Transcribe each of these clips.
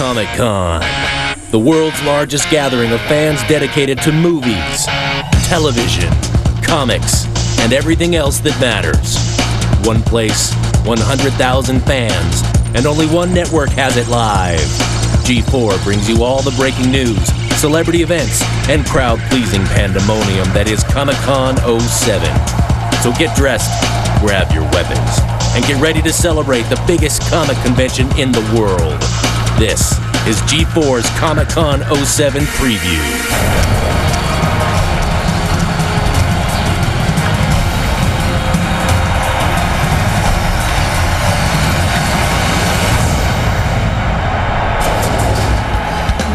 Comic-Con, the world's largest gathering of fans dedicated to movies, television, comics, and everything else that matters. One place, 100,000 fans, and only one network has it live. G4 brings you all the breaking news, celebrity events, and crowd-pleasing pandemonium that is Comic-Con 07. So get dressed, grab your weapons, and get ready to celebrate the biggest comic convention in the world. This is G4's Comic-Con 07 preview.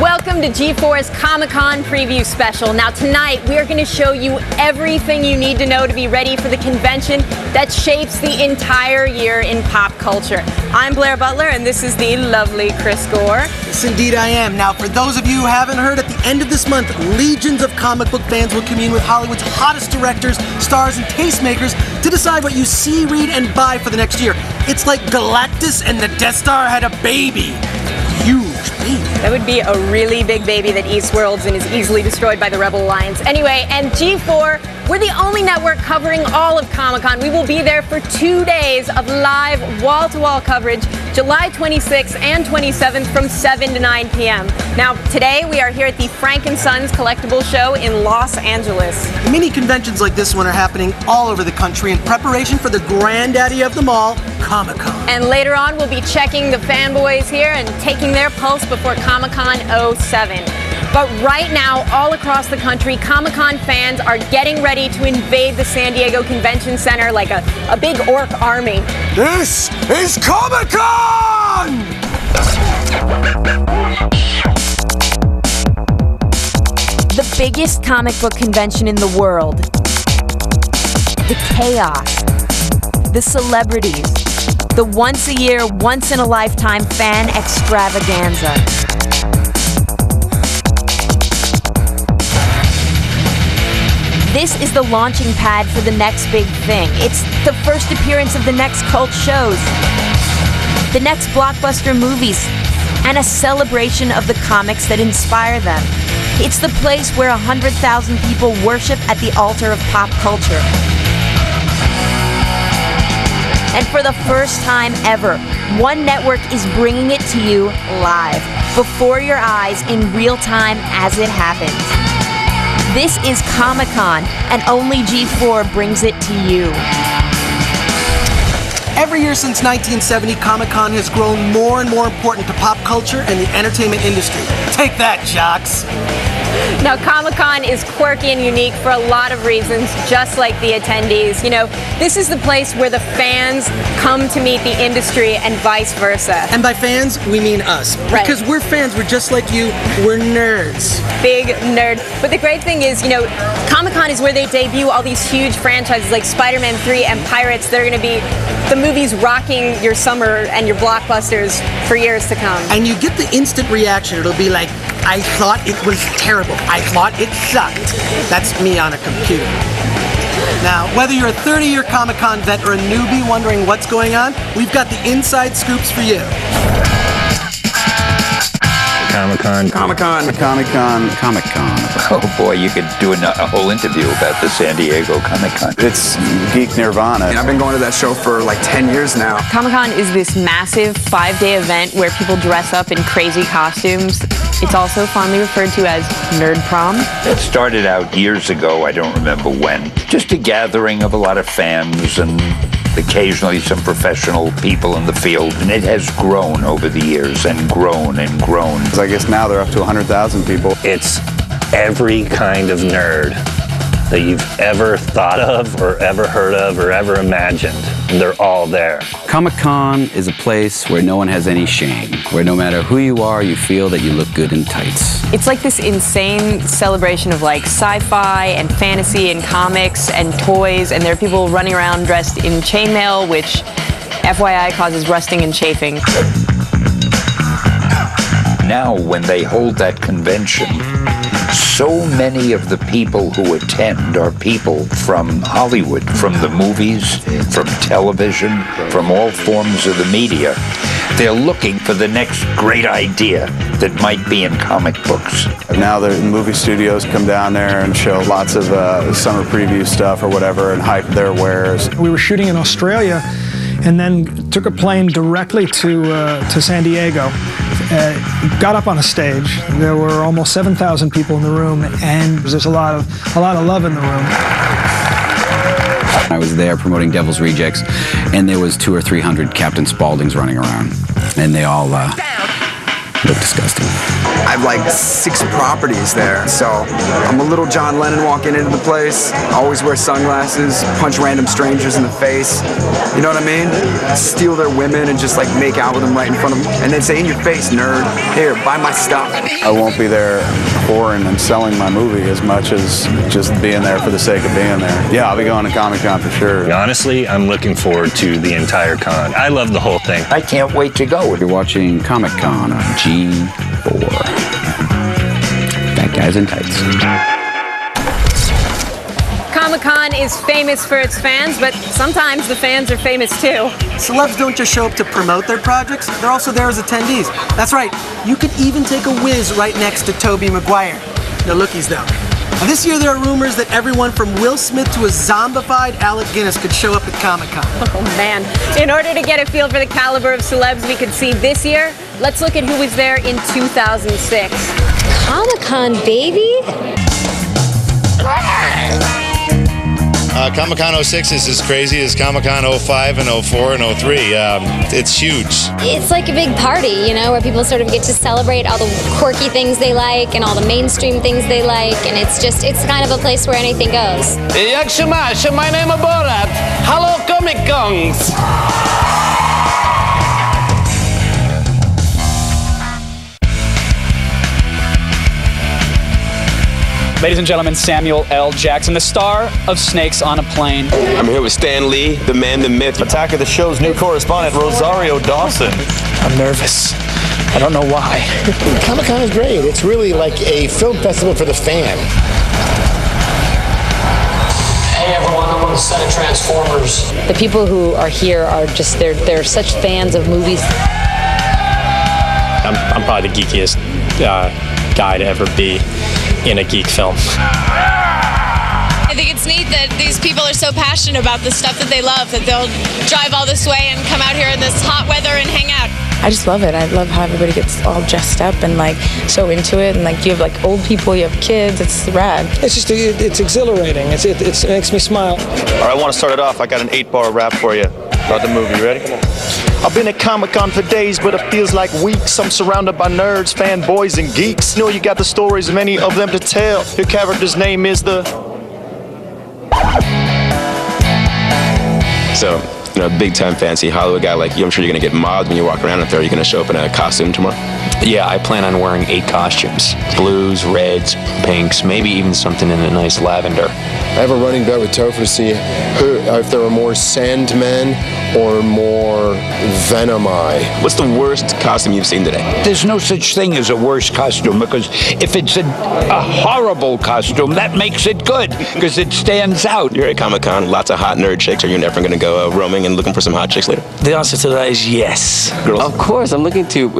Welcome to G4's Comic-Con preview special. Now tonight we are going to show you everything you need to know to be ready for the convention that shapes the entire year in pop culture. I'm Blair Butler and this is the lovely Chris Gore. Yes, indeed I am. Now for those of you who haven't heard, at the end of this month, legions of comic book fans will commune with Hollywood's hottest directors, stars, and tastemakers to decide what you see, read, and buy for the next year. It's like Galactus and the Death Star had a baby. Huge baby. That would be a really big baby that eats worlds and is easily destroyed by the Rebel Alliance. Anyway, and G4, we're the only network covering all of Comic-Con. We will be there for 2 days of live wall-to-wall coverage, July 26th and 27th from 7 to 9 p.m. Now, today we are here at the Frank & Sons Collectibles show in Los Angeles. Mini conventions like this one are happening all over the country in preparation for the granddaddy of them all, Comic-Con. And later on, we'll be checking the fanboys here and taking their pulse before Comic-Con 07. But right now, all across the country, Comic-Con fans are getting ready to invade the San Diego Convention Center like a big orc army. This is Comic-Con! The biggest comic book convention in the world. The chaos. The celebrities. The once-a-year, once-in-a-lifetime fan extravaganza. This is the launching pad for the next big thing. It's the first appearance of the next cult shows, the next blockbuster movies, and a celebration of the comics that inspire them. It's the place where 100,000 people worship at the altar of pop culture. And for the first time ever, one network is bringing it to you live, before your eyes, in real time as it happens. This is Comic-Con, and only G4 brings it to you. Every year since 1970, Comic-Con has grown more and more important to pop culture and the entertainment industry. Take that, jocks! Now, Comic-Con is quirky and unique for a lot of reasons, just like the attendees. You know, this is the place where the fans come to meet the industry and vice versa. And by fans, we mean us. Right. Because we're fans, we're just like you, we're nerds. Big nerd. But the great thing is, you know, Comic-Con is where they debut all these huge franchises like Spider-Man 3 and Pirates. They're going to be the movies rocking your summer and your blockbusters for years to come. And you get the instant reaction. It'll be like, I thought it was terrible. I thought it sucked. That's me on a computer. Now, whether you're a 30-year Comic-Con vet or a newbie wondering what's going on, we've got the inside scoops for you. Comic-Con. Comic-Con. Comic-Con. Comic-Con. Oh boy, you could do a whole interview about the San Diego Comic-Con. It's geek nirvana. And I've been going to that show for like 10 years now. Comic-Con is this massive 5-day event where people dress up in crazy costumes. It's also fondly referred to as Nerd Prom. It started out years ago, I don't remember when. Just a gathering of a lot of fans and occasionally some professional people in the field. And it has grown over the years and grown and grown. I guess now they're up to 100,000 people. It's every kind of nerd that you've ever thought of or ever heard of or ever imagined. And they're all there. Comic-Con is a place where no one has any shame, where no matter who you are, you feel that you look good in tights. It's like this insane celebration of like sci-fi and fantasy and comics and toys, and there are people running around dressed in chainmail, which FYI causes rusting and chafing. Now, when they hold that convention, so many of the people who attend are people from Hollywood, from the movies, from television, from all forms of the media. They're looking for the next great idea that might be in comic books. Now the movie studios come down there and show lots of summer preview stuff or whatever and hype their wares. We were shooting in Australia and then took a plane directly to San Diego. Got up on a stage. There were almost 7,000 people in the room, and there's a lot of love in the room. I was there promoting Devil's Rejects, and there was 200 or 300 Captain Spauldings running around, and they all looked disgusting. I have like 6 properties there, so I'm a little John Lennon walking into the place. Always wear sunglasses, punch random strangers in the face. You know what I mean? Steal their women and just like make out with them right in front of them, and then say, "In your face, nerd. Here, buy my stuff." I won't be there pouring and selling my movie as much as just being there for the sake of being there. Yeah, I'll be going to Comic-Con for sure. Honestly, I'm looking forward to the entire con. I love the whole thing. I can't wait to go. You're watching Comic-Con on G4. Fat guys in tights. Comic-Con is famous for its fans, but sometimes the fans are famous too. Celebs don't just show up to promote their projects, they're also there as attendees. That's right, you could even take a whiz right next to Tobey Maguire. No lookies though. Now, this year there are rumors that everyone from Will Smith to a zombified Alec Guinness could show up at Comic-Con. Oh man. In order to get a feel for the caliber of celebs we could see this year, let's look at who was there in 2006. Comic-Con, baby? Comic-Con 06 is as crazy as Comic-Con 05 and 04 and 03. It's huge. It's like a big party, you know, where people sort of get to celebrate all the quirky things they like and all the mainstream things they like, and it's kind of a place where anything goes. My name is Borth. Hello, Comic-Cons. Ladies and gentlemen, Samuel L. Jackson, the star of Snakes on a Plane. I'm here with Stan Lee, the man, the myth. Attack of the Show's new correspondent, Rosario Dawson. I'm nervous. I don't know why. Comic-Con is great. It's really like a film festival for the fan. Hey everyone, I'm on the set of Transformers. The people who are here are just, they're such fans of movies. I'm probably the geekiest guy to ever be in a geek film. I think it's neat that these people are so passionate about the stuff that they love that they'll drive all this way and come out here in this hot weather and hang out. I just love it. I love how everybody gets all dressed up and like so into it, and like you have like old people, you have kids. It's rad. It's just it's exhilarating. It makes me smile. All right, I want to start it off. I got an 8-bar rap for you about the movie. You ready? Come on. I've been at Comic-Con for days, but it feels like weeks. I'm surrounded by nerds, fanboys, and geeks. You know you got the stories, many of them to tell. Your character's name is the... So, you know, big-time fancy Hollywood guy like you, I'm sure you're going to get mobbed when you walk around out there. Are you going to show up in a costume tomorrow? Yeah, I plan on wearing 8 costumes. Blues, reds, pinks, maybe even something in a nice lavender. I have a running bet with Topher to see if there are more Sandmen or more Venom-eye. What's the worst costume you've seen today? There's no such thing as a worst costume, because if it's a horrible costume, that makes it good, because it stands out. You're at Comic-Con, lots of hot nerd chicks. Are you never going to go roaming and looking for some hot chicks later? The answer to that is yes. Girls? Of course, I'm looking to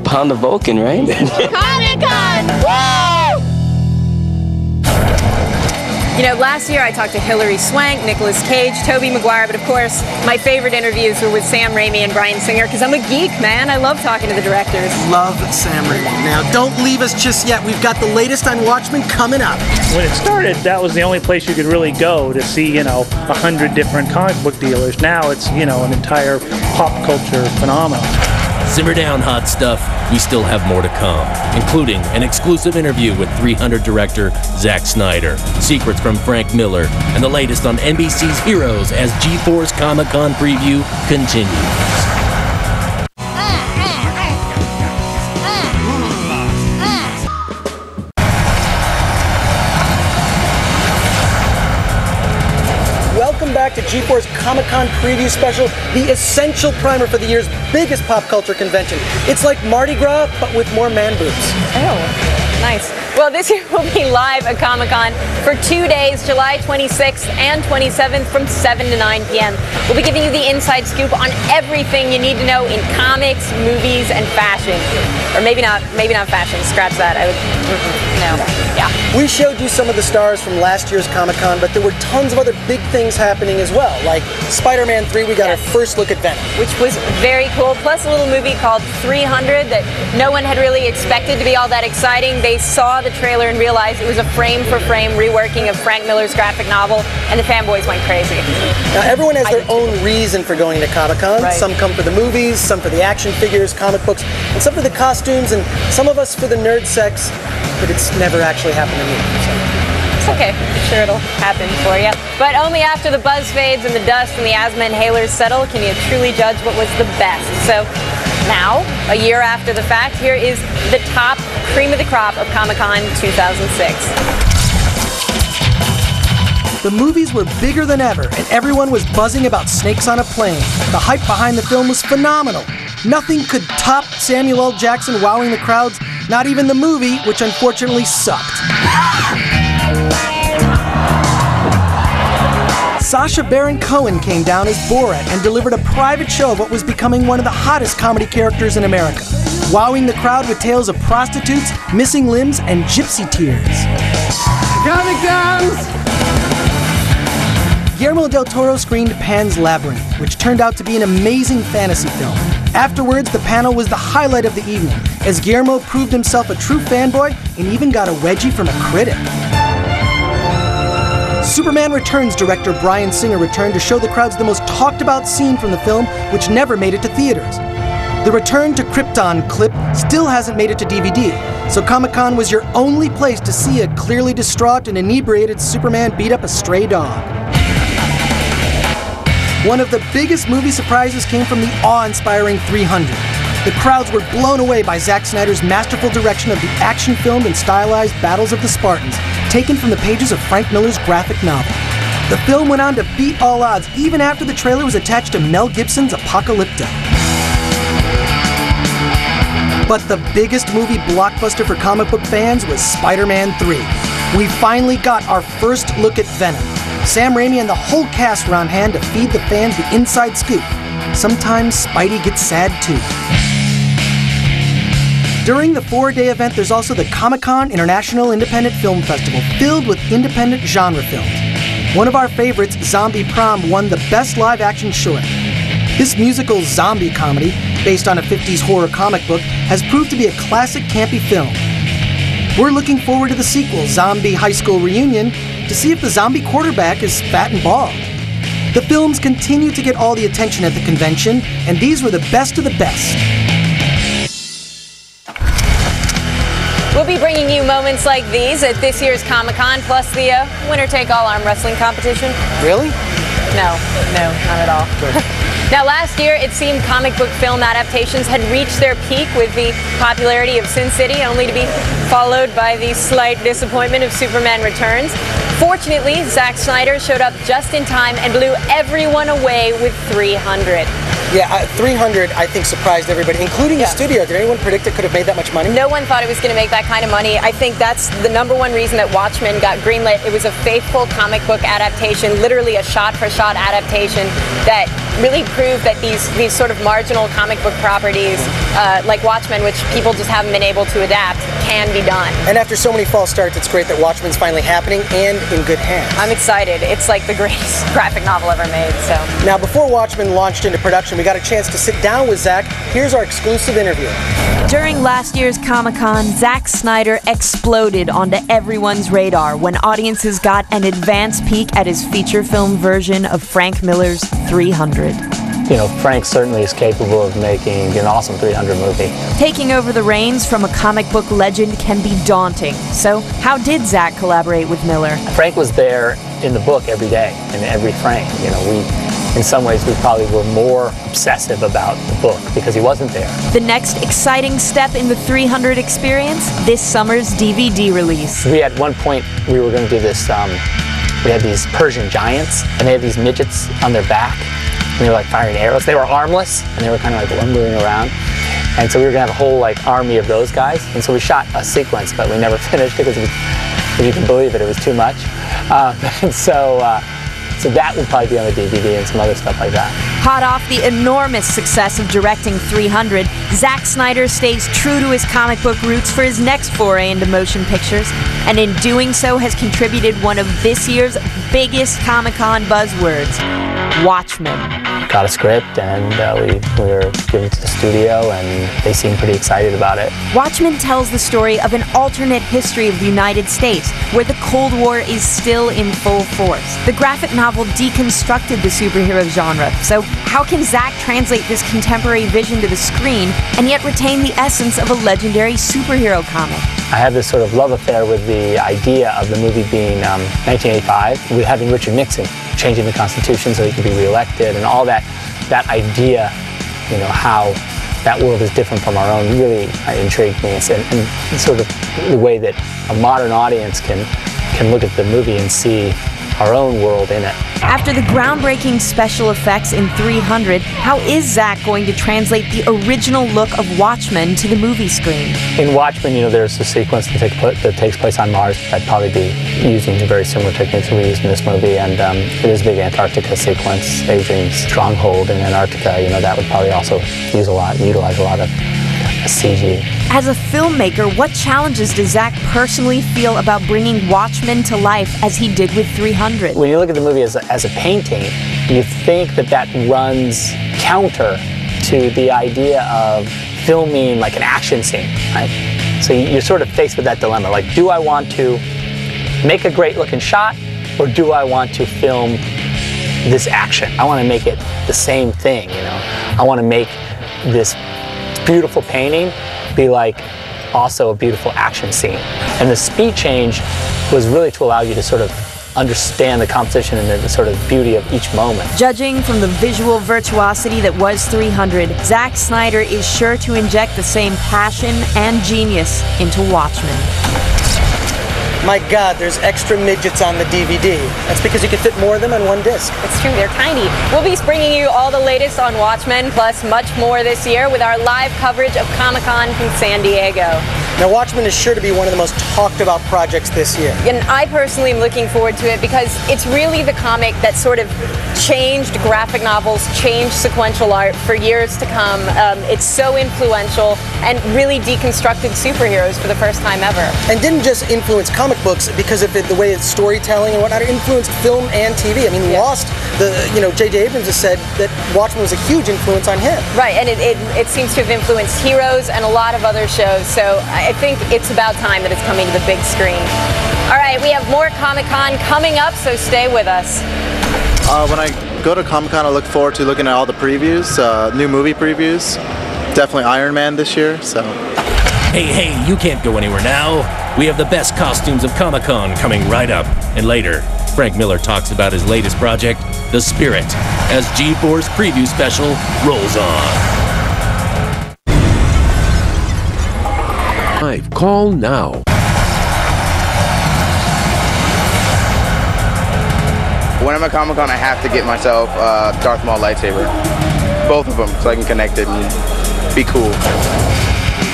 pound the Vulcan, right? Comic-Con! Woo! You know, last year I talked to Hilary Swank, Nicolas Cage, Tobey Maguire, but of course, my favorite interviews were with Sam Raimi and Bryan Singer, because I'm a geek, man. I love talking to the directors. Love Sam Raimi. Now, don't leave us just yet. We've got the latest on Watchmen coming up. When it started, that was the only place you could really go to see, 100 different comic book dealers. Now it's, an entire pop culture phenomenon. Simmer down, hot stuff. We still have more to come, including an exclusive interview with 300 director Zack Snyder, secrets from Frank Miller, and the latest on NBC's Heroes as G4's Comic-Con preview continues. Back to G4's Comic-Con preview special, the essential primer for the year's biggest pop culture convention. It's like Mardi Gras, but with more man boobs. Oh, nice. Well, Well, this year we'll be live at Comic-Con for 2 days, July 26th and 27th from 7 to 9 p.m. We'll be giving you the inside scoop on everything you need to know in comics, movies, and fashion. Or maybe not fashion. Scratch that. I would, no. Yeah. We showed you some of the stars from last year's Comic-Con, but there were tons of other big things happening as well. Like Spider-Man 3, we got our first look at Venom. Which was very cool. Plus a little movie called 300 that no one had really expected to be all that exciting. They saw the trailer and realized it was a frame-for-frame reworking of Frank Miller's graphic novel, and the fanboys went crazy. Now, everyone has their own reason for going to Comic-Con. Right. Some come for the movies, some for the action figures, comic books, and some for the costumes, and some of us for the nerd sex, but it's never actually happened to me. So. It's okay. I'm sure it'll happen for you. But only after the buzz fades and the dust and the asthma inhalers settle can you truly judge what was the best. So now, a year after the fact, here is the top cream of the crop of Comic-Con 2006. The movies were bigger than ever, and everyone was buzzing about Snakes on a Plane. The hype behind the film was phenomenal. Nothing could top Samuel L. Jackson wowing the crowds, not even the movie, which unfortunately sucked. Sacha Baron Cohen came down as Borat and delivered a private show of what was becoming one of the hottest comedy characters in America, wowing the crowd with tales of prostitutes, missing limbs, and gypsy tears. Comic-Cons! Guillermo del Toro screened Pan's Labyrinth, which turned out to be an amazing fantasy film. Afterwards, the panel was the highlight of the evening, as Guillermo proved himself a true fanboy and even got a wedgie from a critic. Superman Returns director Bryan Singer returned to show the crowds the most talked-about scene from the film, which never made it to theaters. The Return to Krypton clip still hasn't made it to DVD, so Comic-Con was your only place to see a clearly distraught and inebriated Superman beat up a stray dog. One of the biggest movie surprises came from the awe-inspiring 300. The crowds were blown away by Zack Snyder's masterful direction of the action-filmed and stylized battles of the Spartans, taken from the pages of Frank Miller's graphic novel. The film went on to beat all odds, even after the trailer was attached to Mel Gibson's Apocalypto. But the biggest movie blockbuster for comic book fans was Spider-Man 3. We finally got our first look at Venom. Sam Raimi and the whole cast were on hand to feed the fans the inside scoop. Sometimes Spidey gets sad too. During the 4-day event, there's also the Comic-Con International Independent Film Festival, filled with independent genre films. One of our favorites, Zombie Prom, won the Best Live Action Short. This musical zombie comedy, based on a 50s horror comic book, has proved to be a classic campy film. We're looking forward to the sequel, Zombie High School Reunion, to see if the zombie quarterback is fat and bald. The films continue to get all the attention at the convention, and these were the best of the best. We'll be bringing you moments like these at this year's Comic-Con, plus the winner-take-all arm wrestling competition. Really? No, not at all. Now, last year, it seemed comic book film adaptations had reached their peak with the popularity of Sin City, only to be followed by the slight disappointment of Superman Returns. Fortunately, Zack Snyder showed up just in time and blew everyone away with 300. Yeah, 300, I think, surprised everybody, including the studio. Did anyone predict it could have made that much money? No one thought it was going to make that kind of money. I think that's the number one reason that Watchmen got greenlit. It was a faithful comic book adaptation, literally a shot-for-shot adaptation that really proved that these sort of marginal comic book properties, like Watchmen, which people just haven't been able to adapt, can be done. And after so many false starts, it's great that Watchmen's finally happening and in good hands. I'm excited. It's like the greatest graphic novel ever made. So now, before Watchmen launched into production, we got a chance to sit down with Zack. Here's our exclusive interview. During last year's Comic-Con, Zack Snyder exploded onto everyone's radar when audiences got an advance peek at his feature film version of Frank Miller's 300. You know, Frank certainly is capable of making an awesome 300 movie. Taking over the reins from a comic book legend can be daunting. So, how did Zack collaborate with Miller? Frank was there in the book every day, in every frame. You know, in some ways, we probably were more obsessive about the book because he wasn't there. The next exciting step in the 300 experience, this summer's DVD release. We at one point, we were going to do this, we had these Persian giants, and they had these midgets on their back, and they were like firing arrows. They were armless, and they were kind of like lumbering around. And so we were gonna have a whole like army of those guys. And so we shot a sequence, but we never finished it because it was, if you can believe it, it was too much. And so that would probably be on the DVD and some other stuff like that. Hot off the enormous success of directing 300, Zack Snyder stays true to his comic book roots for his next foray into motion pictures, and in doing so has contributed one of this year's biggest Comic-Con buzzwords, Watchmen. Got a script and we were given it to the studio and they seemed pretty excited about it. Watchmen tells the story of an alternate history of the United States where the Cold War is still in full force. The graphic novel deconstructed the superhero genre, so how can Zack translate this contemporary vision to the screen and yet retain the essence of a legendary superhero comic? I have this sort of love affair with the idea of the movie being 1985, with having Richard Nixon changing the Constitution so he could be reelected, and all that idea, you know, how that world is different from our own, really intrigued me, and sort of the way that a modern audience can look at the movie and see our own world in it. After the groundbreaking special effects in 300, how is Zack going to translate the original look of Watchmen to the movie screen? In Watchmen, you know, there's a sequence that takes place on Mars. I'd probably be using very similar techniques that we used in this movie, and it is a big Antarctica sequence. Adrian's stronghold in Antarctica, you know, that would probably also utilize a lot of CG. As a filmmaker, what challenges does Zack personally feel about bringing Watchmen to life as he did with 300? When you look at the movie as a painting, you think that runs counter to the idea of filming like an action scene, right? So you're sort of faced with that dilemma, like, do I want to make a great looking shot, or do I want to film this action? I want to make it the same thing, you know? I want to make this beautiful painting be like also a beautiful action scene. And the speed change was really to allow you to sort of understand the composition and the sort of beauty of each moment. Judging from the visual virtuosity that was 300, Zack Snyder is sure to inject the same passion and genius into Watchmen. My God, there's extra midgets on the DVD. That's because you can fit more of them on one disc. It's true, they're tiny. We'll be bringing you all the latest on Watchmen, plus much more this year with our live coverage of Comic-Con from San Diego. Now, Watchmen is sure to be one of the most talked about projects this year. And I personally am looking forward to it because it's really the comic that sort of changed graphic novels, changed sequential art for years to come. It's so influential and really deconstructed superheroes for the first time ever. And didn't just influence comic books because of the way it's storytelling and whatnot. It influenced film and TV. I mean, Lost, J.J. Abrams has said that Watchmen was a huge influence on him. Right, and it seems to have influenced Heroes and a lot of other shows, so I think it's about time that it's coming to the big screen. All right, we have more Comic-Con coming up, so stay with us. When I go to Comic-Con, I look forward to looking at all the previews, new movie previews. Definitely Iron Man this year, so. Hey, you can't go anywhere now. We have the best costumes of Comic-Con coming right up. And later, Frank Miller talks about his latest project, The Spirit, as G-Force preview special rolls on. Call now. When I'm at Comic-Con, I have to get myself Darth Maul lightsaber. Both of them, so I can connect it and be cool.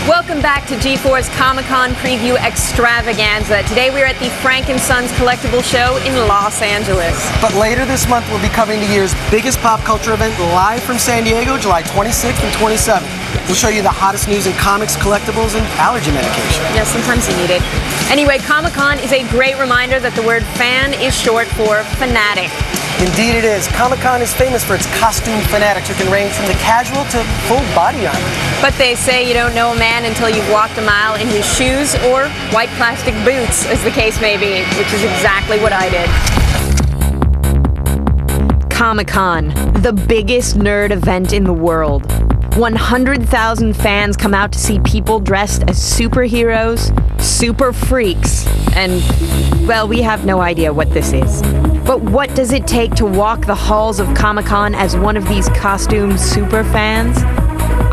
Welcome back to G4's Comic-Con Preview Extravaganza. Today we are at the Frank & Sons Collectible Show in Los Angeles. But later this month we'll be covering the year's biggest pop culture event live from San Diego, July 26th and 27th. We'll show you the hottest news in comics, collectibles, and allergy medication. Yeah, sometimes you need it. Anyway, Comic-Con is a great reminder that the word fan is short for fanatic. Indeed it is. Comic-Con is famous for its costume fanatics who can range from the casual to full body armor. But they say you don't know a man until you've walked a mile in his shoes or white plastic boots, as the case may be, which is exactly what I did. Comic-Con, the biggest nerd event in the world. 100,000 fans come out to see people dressed as superheroes, super freaks, and, well, we have no idea what this is. But what does it take to walk the halls of Comic-Con as one of these costume super fans?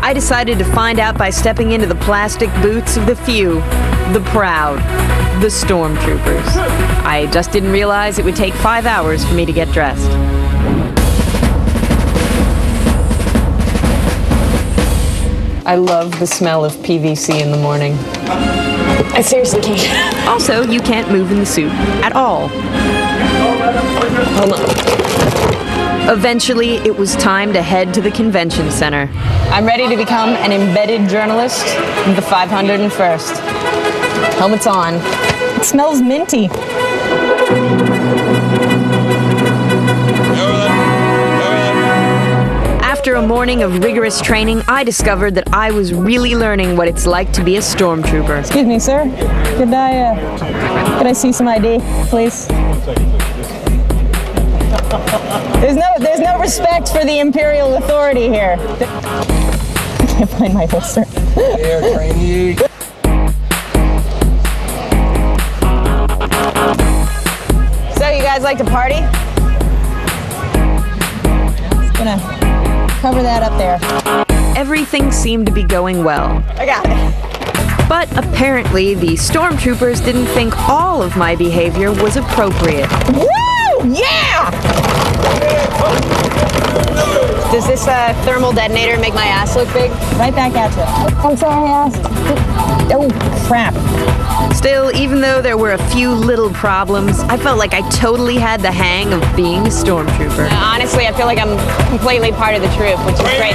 I decided to find out by stepping into the plastic boots of the few, the proud, the stormtroopers. I just didn't realize it would take 5 hours for me to get dressed. I love the smell of PVC in the morning. I seriously can't. Also, you can't move in the suit at all. Hold on. Eventually, it was time to head to the convention center. I'm ready to become an embedded journalist of the 501st. Helmet's on. It smells minty. After a morning of rigorous training, I discovered that I was really learning what it's like to be a stormtrooper. Excuse me, sir. Could I see some ID, please? There's no respect for the Imperial authority here. I can't find my holster. trainee. So, you guys like to party? Just gonna cover that up there. Everything seemed to be going well. I got it. But apparently, the stormtroopers didn't think all of my behavior was appropriate. Woo! Yeah! Does this thermal detonator make my ass look big? Right back at you. I'm sorry, ass. Oh, crap. Still, even though there were a few little problems, I felt like I totally had the hang of being a stormtrooper. Honestly, I feel like I'm completely part of the troop, which is great.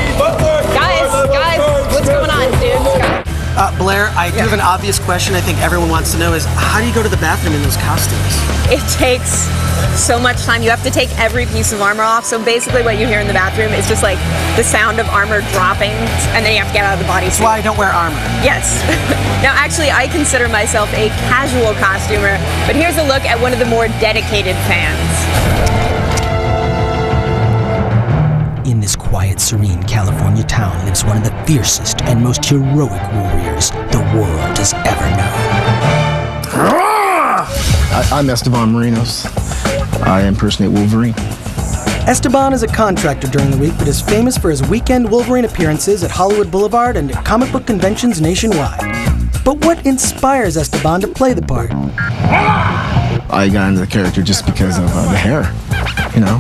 Guys, what's going on, dude? Blair, I do have an obvious question I think everyone wants to know is, how do you go to the bathroom in those costumes? It takes so much time. You have to take every piece of armor off. So basically what you hear in the bathroom is just like the sound of armor dropping, and then you have to get out of the body. That's why I don't wear armor. Yes. Now, actually, I consider myself a casual costumer, but here's a look at one of the more dedicated fans. In this quiet, serene California town lives one of the fiercest and most heroic warriors the world has ever known. I'm Estaban Marinos. I impersonate Wolverine. Estaban is a contractor during the week, but is famous for his weekend Wolverine appearances at Hollywood Boulevard and at comic book conventions nationwide. But what inspires Estaban to play the part? I got into the character just because of the hair, you know.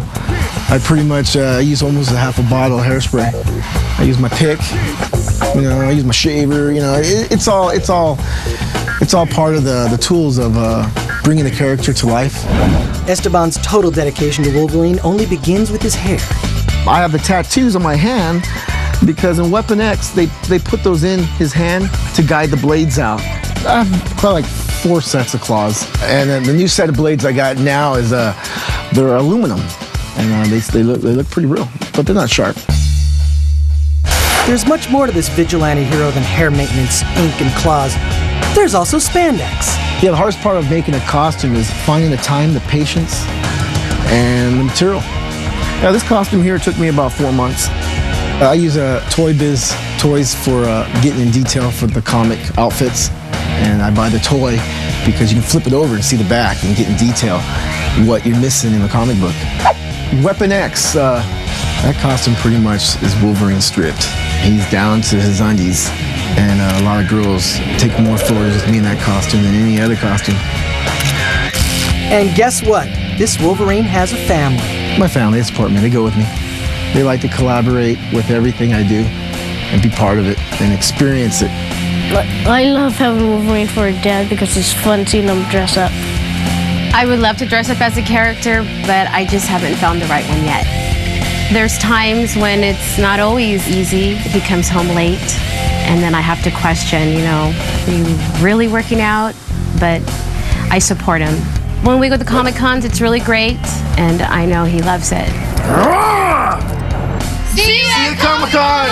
I pretty much use almost a half a bottle of hairspray. I use my pick, you know, I use my shaver, you know, it's all part of the tools of bringing the character to life. Esteban's total dedication to Wolverine only begins with his hair. I have the tattoos on my hand because in Weapon X, they put those in his hand to guide the blades out. I have probably like 4 sets of claws. And then the new set of blades I got now is, they're aluminum. And they look pretty real, but they're not sharp. There's much more to this vigilante hero than hair maintenance, ink, and claws. There's also spandex. Yeah, the hardest part of making a costume is finding the time, the patience, and the material. Now, this costume here took me about 4 months. I use Toy Biz toys for getting in detail for the comic outfits, and I buy the toy because you can flip it over and see the back and get in detail what you're missing in the comic book. Weapon X, that costume pretty much is Wolverine stripped. He's down to his undies, and a lot of girls take more photos with me in that costume than any other costume. And guess what? This Wolverine has a family. My family, they support me, they go with me. They like to collaborate with everything I do and be part of it and experience it. I love having Wolverine for a dad because it's fun seeing him dress up. I would love to dress up as a character, but I just haven't found the right one yet. There's times when it's not always easy. He comes home late, and then I have to question, you know, are you really working out? But I support him. When we go to Comic Cons, it's really great, and I know he loves it. See you at Comic Con!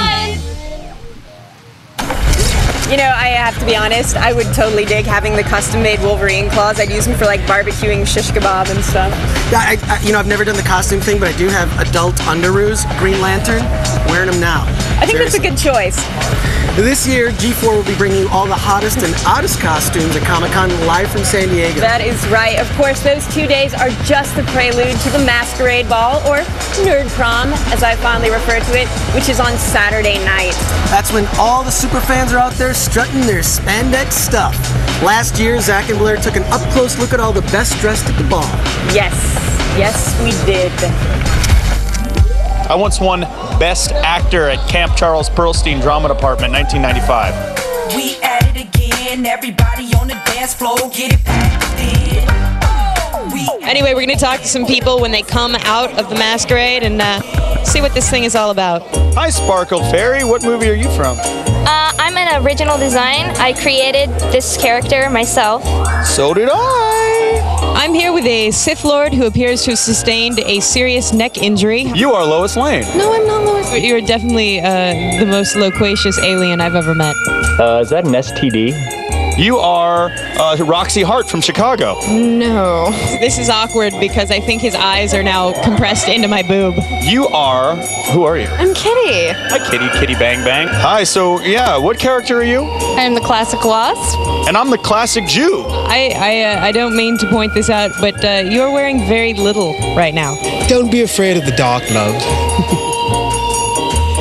You know, I have to be honest, I would totally dig having the custom-made Wolverine claws. I'd use them for, like, barbecuing shish kebab and stuff. Yeah, you know, I've never done the costume thing, but I do have adult underoos, Green Lantern, wearing them now. I think that's a good choice. This year, G4 will be bringing you all the hottest and oddest costumes at Comic-Con live from San Diego. That is right. Of course, those 2 days are just the prelude to the Masquerade Ball, or Nerd Prom, as I fondly refer to it, which is on Saturday night. That's when all the super fans are out there strutting their spandex stuff. Last year, Zack and Blair took an up-close look at all the best dressed at the ball. Yes. Yes, we did. I once won Best Actor at Camp Charles Pearlstein Drama Department, 1995. We at it again, everybody on the dance floor, get it packed in. Anyway, we're going to talk to some people when they come out of the masquerade and see what this thing is all about. Hi, Sparkle Fairy. What movie are you from? I'm an original design. I created this character myself. So did I. I'm here with a Sith Lord who appears to have sustained a serious neck injury. You are Lois Lane. No, I'm not Lois. You're definitely the most loquacious alien I've ever met. Is that an STD? You are Roxy Hart from Chicago. No. This is awkward because I think his eyes are now compressed into my boob. You are... Who are you? I'm Kitty. Hi, Kitty. Kitty Bang Bang. Hi, so, yeah, what character are you? I'm the classic wasp. And I'm the classic Jew. I don't mean to point this out, but you're wearing very little right now. Don't be afraid of the dark, love.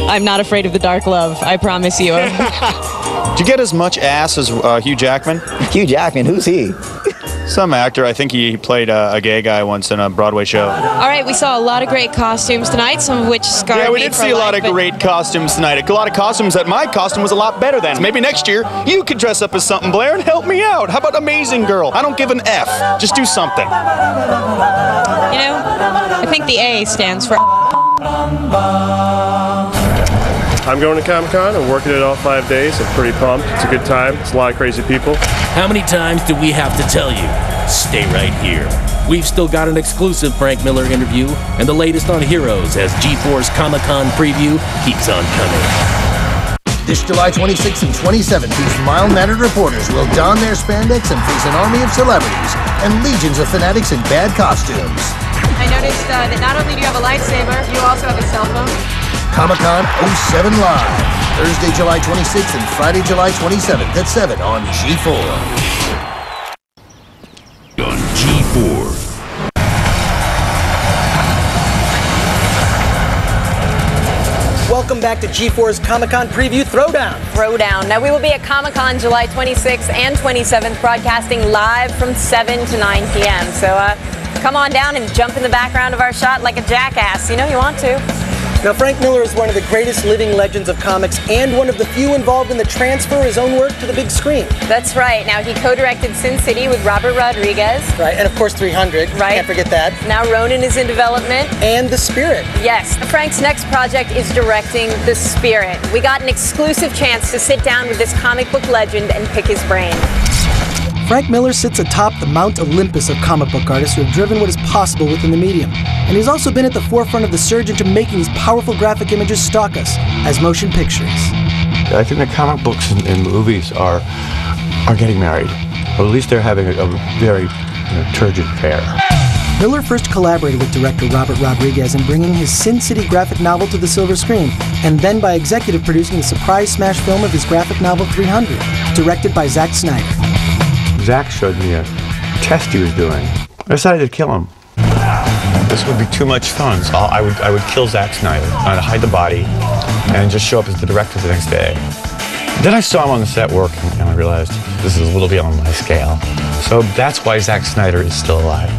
I'm not afraid of the dark, love. I promise you. Did you get as much ass as Hugh Jackman? Hugh Jackman? Who's he? Some actor. I think he played a gay guy once in a Broadway show. All right, we saw a lot of great costumes tonight, some of which scarred me. Yeah, we did see a lot of great costumes tonight. A lot of costumes that my costume was a lot better than. Maybe next year you could dress up as something, Blair, and help me out. How about Amazing Girl? I don't give an F. Just do something. You know, I think the A stands for... I'm going to Comic-Con. I'm working it all 5 days. I'm pretty pumped. It's a good time. It's a lot of crazy people. How many times do we have to tell you? Stay right here. We've still got an exclusive Frank Miller interview and the latest on Heroes as G4's Comic-Con preview keeps on coming. This July 26th and 27th, these mild-mannered reporters will don their spandex and face an army of celebrities and legions of fanatics in bad costumes. I noticed that not only do you have a lightsaber, you also have a cell phone. Comic-Con 07 Live, Thursday, July 26th and Friday, July 27th at 7 on G4. On G4. Welcome back to G4's Comic-Con Preview Throwdown. Now, we will be at Comic-Con July 26th and 27th, broadcasting live from 7 to 9 p.m. So come on down and jump in the background of our shot like a jackass. You know you want to. Now, Frank Miller is one of the greatest living legends of comics and one of the few involved in the transfer of his own work to the big screen. That's right. Now, he co-directed Sin City with Robert Rodriguez. Right, and of course 300. Right. Can't forget that. Now Ronin is in development. And The Spirit. Yes. Frank's next project is directing The Spirit. We got an exclusive chance to sit down with this comic book legend and pick his brain. Frank Miller sits atop the Mount Olympus of comic book artists who have driven what is possible within the medium. And he's also been at the forefront of the surge into making these powerful graphic images stalk us as motion pictures. I think that comic books and movies are getting married. Or at least they're having a very turgid affair. Miller first collaborated with director Robert Rodriguez in bringing his Sin City graphic novel to the silver screen, and then by executive producing the surprise smash film of his graphic novel 300, directed by Zack Snyder. Zack showed me a test he was doing. I decided to kill him. This would be too much fun, so I would kill Zack Snyder. I'd hide the body and just show up as the director the next day. Then I saw him on the set working, and I realized this is a little beyond my scale. So that's why Zack Snyder is still alive.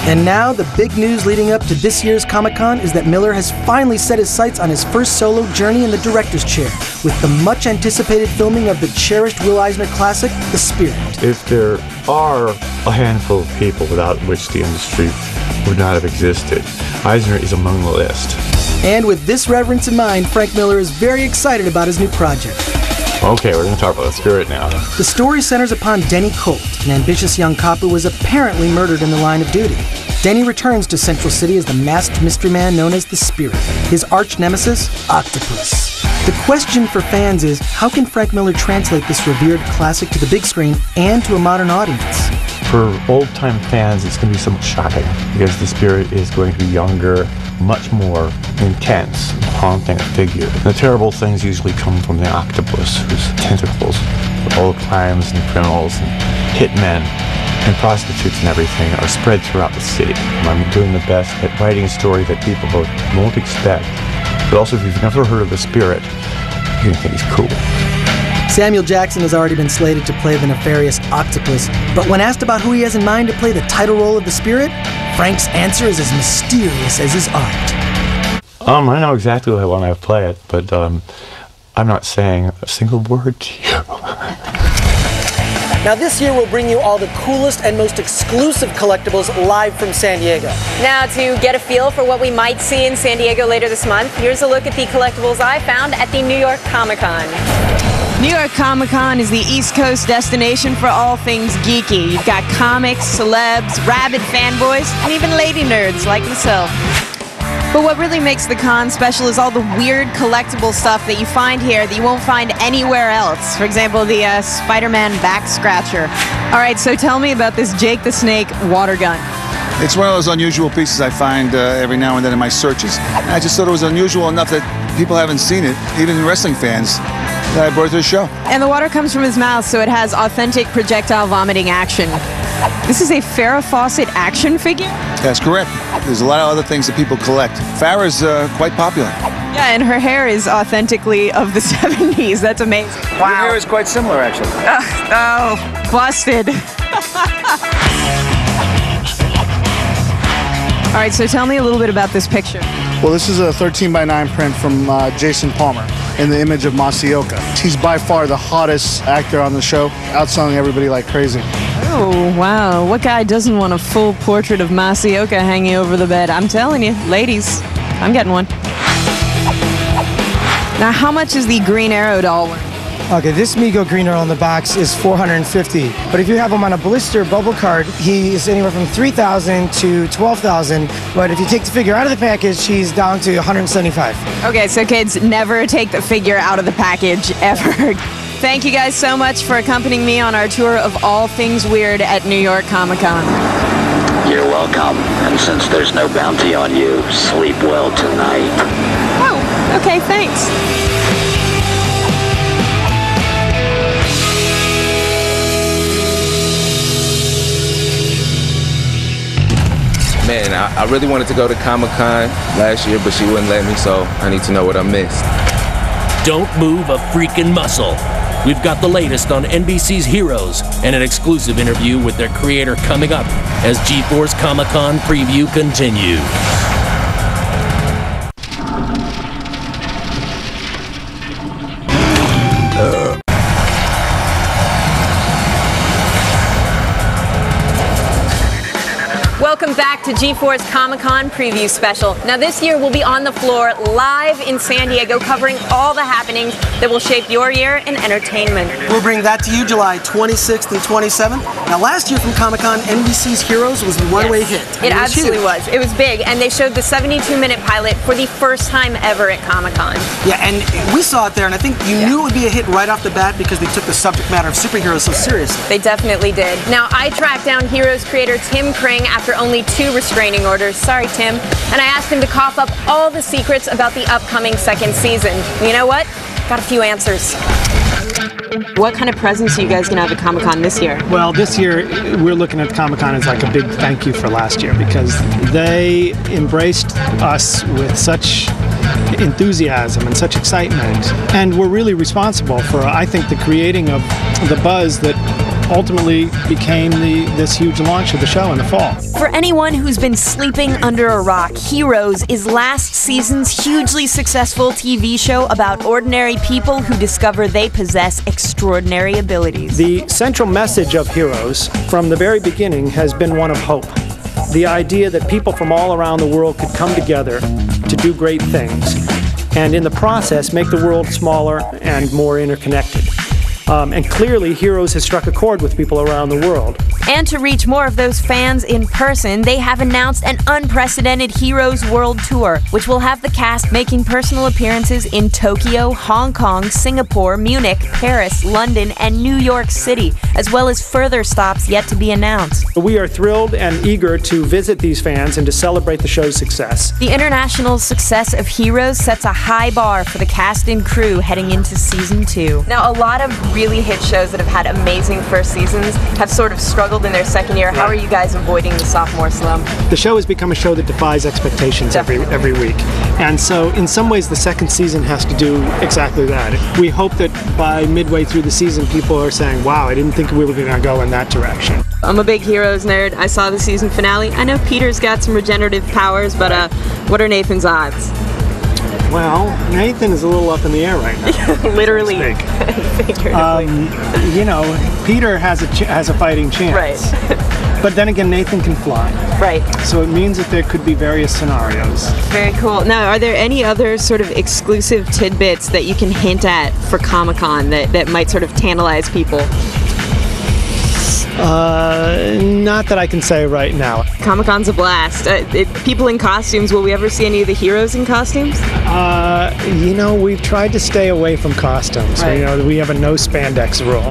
And now, the big news leading up to this year's Comic-Con is that Miller has finally set his sights on his first solo journey in the director's chair, with the much-anticipated filming of the cherished Will Eisner classic, The Spirit. If there are a handful of people without which the industry would not have existed, Eisner is among the list. And with this reverence in mind, Frank Miller is very excited about his new project. Okay, we're going to talk about The Spirit now. The story centers upon Denny Colt, an ambitious young cop who was apparently murdered in the line of duty. Denny returns to Central City as the masked mystery man known as The Spirit, his arch nemesis, Octopus. The question for fans is, how can Frank Miller translate this revered classic to the big screen and to a modern audience? For old-time fans, it's going to be somewhat shocking, because The Spirit is going to be younger, much more intense, haunting figure. The terrible things usually come from the octopus, whose tentacles, all the crimes and criminals and hitmen and prostitutes and everything are spread throughout the city. I'm doing the best at writing a story that people both won't expect, but also if you've never heard of The Spirit, you're going to think he's cool. Samuel Jackson has already been slated to play the nefarious Octopus, but when asked about who he has in mind to play the title role of The Spirit, Frank's answer is as mysterious as his art. I know exactly what I want to play it, but I'm not saying a single word to you. Now this year we'll bring you all the coolest and most exclusive collectibles live from San Diego. Now to get a feel for what we might see in San Diego later this month, here's a look at the collectibles I found at the New York Comic Con. New York Comic Con is the East Coast destination for all things geeky. You've got comics, celebs, rabid fanboys, and even lady nerds like myself. But what really makes the con special is all the weird collectible stuff that you find here that you won't find anywhere else. For example, the Spider-Man back scratcher. All right, so tell me about this Jake the Snake water gun. It's one of those unusual pieces I find every now and then in my searches. I just thought it was unusual enough that people haven't seen it, even wrestling fans, that I brought to the show. And the water comes from his mouth, so it has authentic projectile vomiting action. This is a Farrah Fawcett action figure? That's correct. There's a lot of other things that people collect. Farrah's quite popular. Yeah, and her hair is authentically of the 70s. That's amazing. Wow. Your hair is quite similar, actually. Oh, busted. All right, so tell me a little bit about this picture. Well, this is a 13x9 print from Jason Palmer in the image of Masioka. He's by far the hottest actor on the show, outselling everybody like crazy. Oh, wow. What guy doesn't want a full portrait of Masioka hanging over the bed? I'm telling you, ladies, I'm getting one. Now, how much is the Green Arrow doll worth? Okay, this Mego Green Arrow on the box is $450. But if you have him on a blister bubble card, he is anywhere from $3,000 to $12,000. But if you take the figure out of the package, he's down to $175. Okay, so kids, never take the figure out of the package, ever. Thank you guys so much for accompanying me on our tour of all things weird at New York Comic Con. You're welcome. And since there's no bounty on you, sleep well tonight. Oh, okay, thanks. Man, I really wanted to go to Comic-Con last year, but she wouldn't let me, so I need to know what I missed. Don't move a freaking muscle. We've got the latest on NBC's Heroes and an exclusive interview with their creator coming up as G-Force Comic-Con preview continues. Welcome back to G-Force Comic-Con Preview Special. Now this year we'll be on the floor live in San Diego covering all the happenings that will shape your year in entertainment. We'll bring that to you July 26th and 27th. Now last year from Comic-Con, NBC's Heroes was a one-way hit. It absolutely was. It was big, and they showed the 72-minute pilot for the first time ever at Comic-Con. Yeah, and we saw it there, and I think you knew it would be a hit right off the bat because they took the subject matter of superheroes so seriously. They definitely did. Now, I tracked down Heroes creator Tim Kring after only 2 restraining orders. Sorry, Tim. And I asked him to cough up all the secrets about the upcoming second season. You know what? Got a few answers. What kind of presents are you guys going to have at Comic-Con this year? Well, this year we're looking at Comic-Con as like a big thank you for last year because they embraced us with such enthusiasm and such excitement, and were really responsible for, I think, the creating of the buzz that ultimately became this huge launch of the show in the fall. For anyone who's been sleeping under a rock, Heroes is last season's hugely successful TV show about ordinary people who discover they possess extraordinary abilities. The central message of Heroes from the very beginning has been one of hope. The idea that people from all around the world could come together to do great things, and in the process make the world smaller and more interconnected. And clearly, Heroes has struck a chord with people around the world. And to reach more of those fans in person, they have announced an unprecedented Heroes World Tour, which will have the cast making personal appearances in Tokyo, Hong Kong, Singapore, Munich, Paris, London, and New York City, as well as further stops yet to be announced. We are thrilled and eager to visit these fans and to celebrate the show's success. The international success of Heroes sets a high bar for the cast and crew heading into Season 2. Now, a lot of really hit shows that have had amazing first seasons have sort of struggled in their second year. How are you guys avoiding the sophomore slump? The show has become a show that defies expectations every week. And so in some ways the second season has to do exactly that. We hope that by midway through the season people are saying, wow, I didn't think we were going to go in that direction. I'm a big Heroes nerd. I saw the season finale. I know Peter's got some regenerative powers, but what are Nathan's odds? Well, Nathan is a little up in the air right now. Literally. You know, Peter has a fighting chance. Right. But then again, Nathan can fly. Right. So it means that there could be various scenarios. Very cool. Now, are there any other sort of exclusive tidbits that you can hint at for Comic-Con that might sort of tantalize people? Not that I can say right now. Comic-Con's a blast. People in costumes, will we ever see any of the heroes in costumes? You know, we've tried to stay away from costumes. Right. You know, we have a no spandex rule.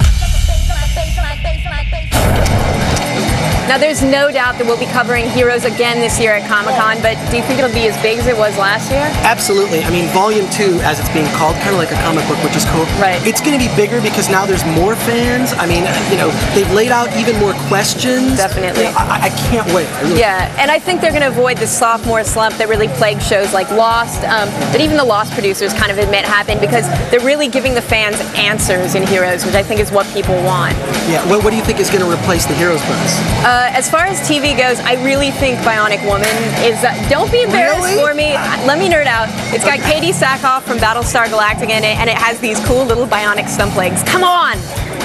Now, there's no doubt that we'll be covering heroes again this year at Comic-Con, but do you think it'll be as big as it was last year? Absolutely. I mean, Volume 2, as it's being called, kind of like a comic book, which is cool. Right. It's going to be bigger because now there's more fans. I mean, you know, they've laid out even more questions. Definitely. I can't wait. Yeah, and I think they're going to avoid the sophomore slump that really plagued shows like Lost, that even the Lost producers kind of admit happened, because they're really giving the fans answers in Heroes, which I think is what people want. Yeah, what do you think is going to replace the Heroes buzz? As far as TV goes, I really think Bionic Woman is... don't be embarrassed for me. Let me nerd out. It's got Katie Sackhoff from Battlestar Galactica in it, and it has these cool little bionic stump legs. Come on!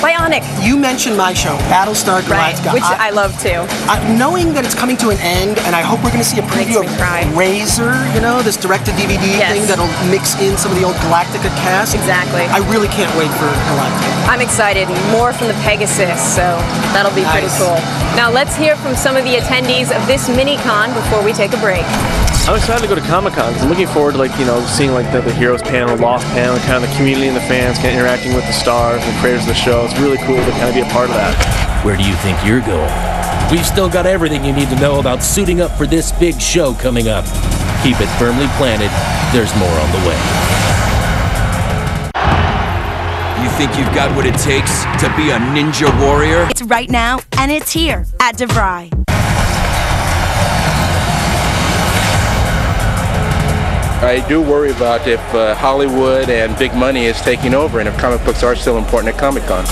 Bionic! You mentioned my show, Battlestar Galactica. Right, which I love too. Knowing that it's coming to an end, and I hope we're going to see a preview of Razor, you know, this direct-to-DVD thing that'll mix in some of the old Galactica cast. Exactly. I really can't wait for Galactica. I'm excited. More from the Pegasus, so that'll be pretty cool. Now let's hear from some of the attendees of this mini-con before we take a break. I'm excited to go to Comic-Con because I'm looking forward to, like, you know, seeing like the Heroes panel, Lost panel, kind of the community and the fans, kind of interacting with the stars and the creators of the show. It's really cool to kind of be a part of that. Where do you think you're going? We've still got everything you need to know about suiting up for this big show coming up. Keep it firmly planted. There's more on the way. You think you've got what it takes to be a ninja warrior? It's right now, and it's here at DeVry. I do worry about if Hollywood and big money is taking over and if comic books are still important at Comic-Con.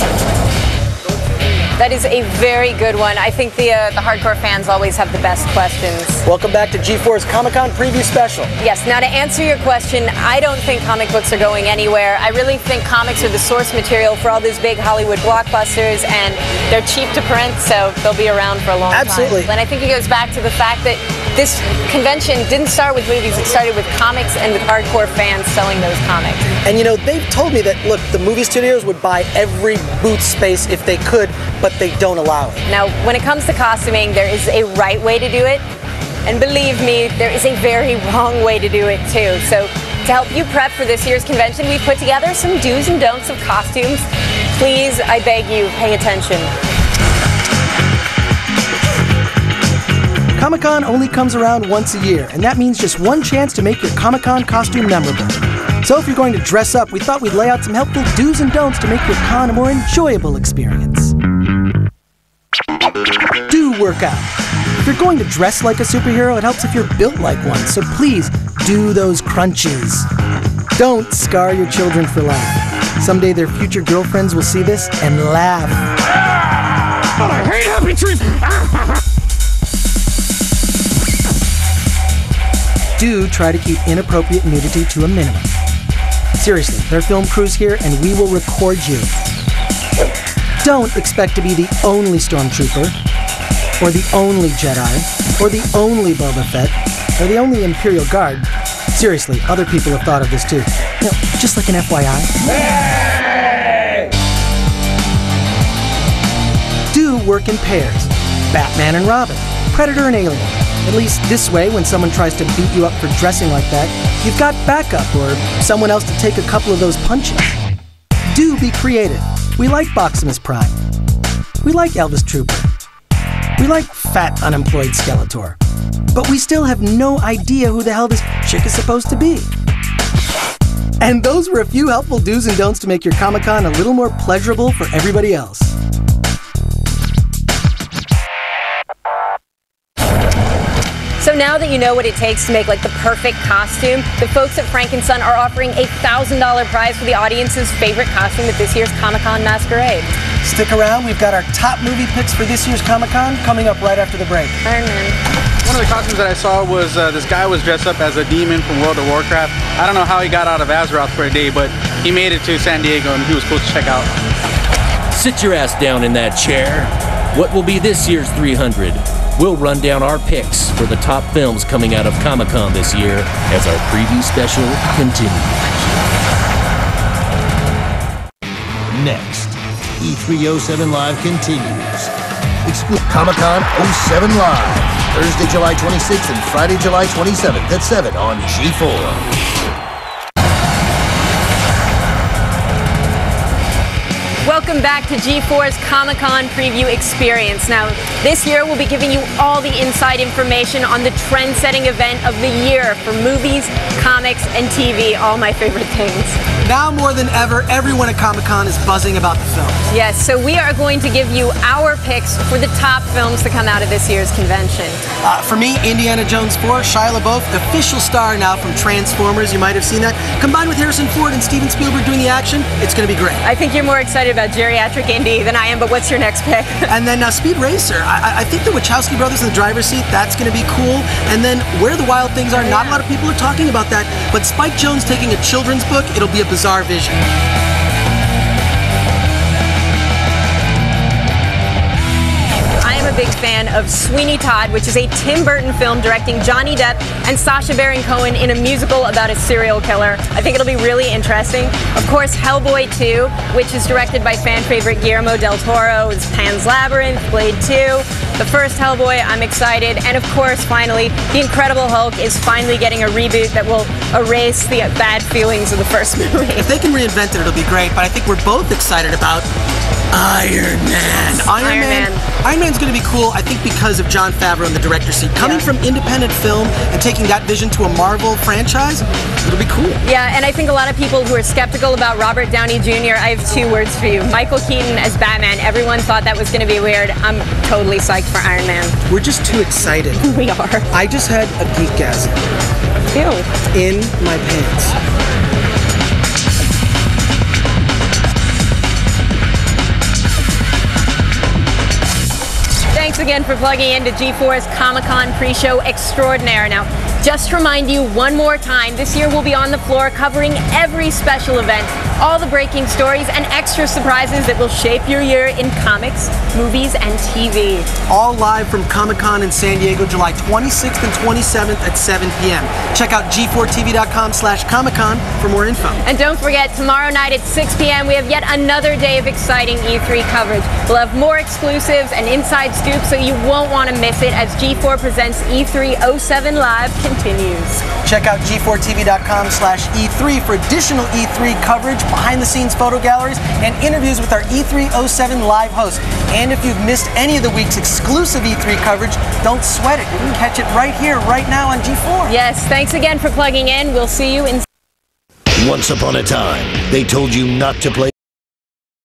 That is a very good one. I think the hardcore fans always have the best questions. Welcome back to G4's Comic-Con Preview Special. Yes, now to answer your question, I don't think comic books are going anywhere. I really think comics are the source material for all these big Hollywood blockbusters, and they're cheap to print, so they'll be around for a long time. Absolutely. And I think it goes back to the fact that this convention didn't start with movies, it started with comics and with hardcore fans selling those comics. And you know, they've told me that, look, the movie studios would buy every booth space if they could, but they don't allow it. Now, when it comes to costuming, there is a right way to do it, and believe me, there is a very wrong way to do it too. So to help you prep for this year's convention, we've put together some do's and don'ts of costumes. Please, I beg you, pay attention. Comic-Con only comes around once a year, and that means just one chance to make your Comic-Con costume memorable. So if you're going to dress up, we thought we'd lay out some helpful do's and don'ts to make your con a more enjoyable experience. Do work out. If you're going to dress like a superhero, it helps if you're built like one, so please do those crunches. Don't scar your children for life. Someday their future girlfriends will see this and laugh. But I hate happy trees! Do try to keep inappropriate nudity to a minimum. Seriously, there are film crews here and we will record you. Don't expect to be the only Stormtrooper, or the only Jedi, or the only Boba Fett, or the only Imperial Guard. Seriously, other people have thought of this too. You know, just like an FYI. Hey! Do work in pairs. Batman and Robin, Predator and Alien. At least this way, when someone tries to beat you up for dressing like that, you've got backup or someone else to take a couple of those punches. Do be creative. We like Boximus Prime. We like Elvis Trooper. We like fat, unemployed Skeletor. But we still have no idea who the hell this chick is supposed to be. And those were a few helpful do's and don'ts to make your Comic-Con a little more pleasurable for everybody else. So now that you know what it takes to make like the perfect costume, the folks at Frank & Son are offering a $1,000 prize for the audience's favorite costume at this year's Comic-Con Masquerade. Stick around, we've got our top movie picks for this year's Comic-Con coming up right after the break. Iron Man. One of the costumes that I saw was this guy was dressed up as a demon from World of Warcraft. I don't know how he got out of Azeroth for a day, but he made it to San Diego and he was cool to check out. Sit your ass down in that chair. What will be this year's 300? We'll run down our picks for the top films coming out of Comic-Con this year as our preview special continues. Next, E307 Live continues. Exclusive Comic-Con 07 Live, Thursday, July 26th and Friday, July 27th at 7 on G4. Welcome back to G4's Comic-Con preview experience. Now, this year we'll be giving you all the inside information on the trend-setting event of the year for movies, comics, and TV, all my favorite things. Now more than ever, everyone at Comic-Con is buzzing about the films. Yes, so we are going to give you our picks for the top films to come out of this year's convention. For me, Indiana Jones 4, Shia LaBeouf, official star now from Transformers, you might have seen that. Combined with Harrison Ford and Steven Spielberg doing the action, it's going to be great. I think you're more excited about geriatric Indy than I am, but what's your next pick? And then Speed Racer. I think the Wachowski brothers in the driver's seat, that's going to be cool. And then Where the Wild Things Are, not a lot of people are talking about that, but Spike Jonze taking a children's book, it'll be a bizarre vision. A big fan of Sweeney Todd, which is a Tim Burton film directing Johnny Depp and Sacha Baron Cohen in a musical about a serial killer. I think it'll be really interesting. Of course, Hellboy 2, which is directed by fan favorite Guillermo del Toro, is Pan's Labyrinth, Blade 2. The first Hellboy, I'm excited. And of course, finally, The Incredible Hulk is finally getting a reboot that will erase the bad feelings of the first movie. If they can reinvent it, it'll be great, but I think we're both excited about Iron Man. Iron Man's going to be cool, I think, because of Jon Favreau in the director's seat. Coming from independent film and taking that vision to a Marvel franchise, it'll be cool. Yeah, and I think a lot of people who are skeptical about Robert Downey Jr., I have two words for you. Michael Keaton as Batman. Everyone thought that was going to be weird. I'm totally psyched for Iron Man. We're just too excited. We are. I just had a geekgasm. Ew. In my pants. Thanks again for plugging into G4's Comic-Con pre-show extraordinaire. Now, just to remind you one more time, this year we'll be on the floor covering every special event, all the breaking stories, and extra surprises that will shape your year in comics, movies, and TV. All live from Comic-Con in San Diego, July 26th and 27th at 7 p.m. Check out g4tv.com/Comic-Con for more info. And don't forget, tomorrow night at 6 p.m. we have yet another day of exciting E3 coverage. We'll have more exclusives and inside scoops, so you won't want to miss it as G4 presents E307 Live continues. Check out g4tv.com/E3 for additional E3 coverage, behind-the-scenes photo galleries, and interviews with our E307 live hosts. And if you've missed any of the week's exclusive E3 coverage, don't sweat it. You can catch it right here, right now on G4. Yes, thanks again for plugging in. We'll see you in... Once upon a time, they told you not to play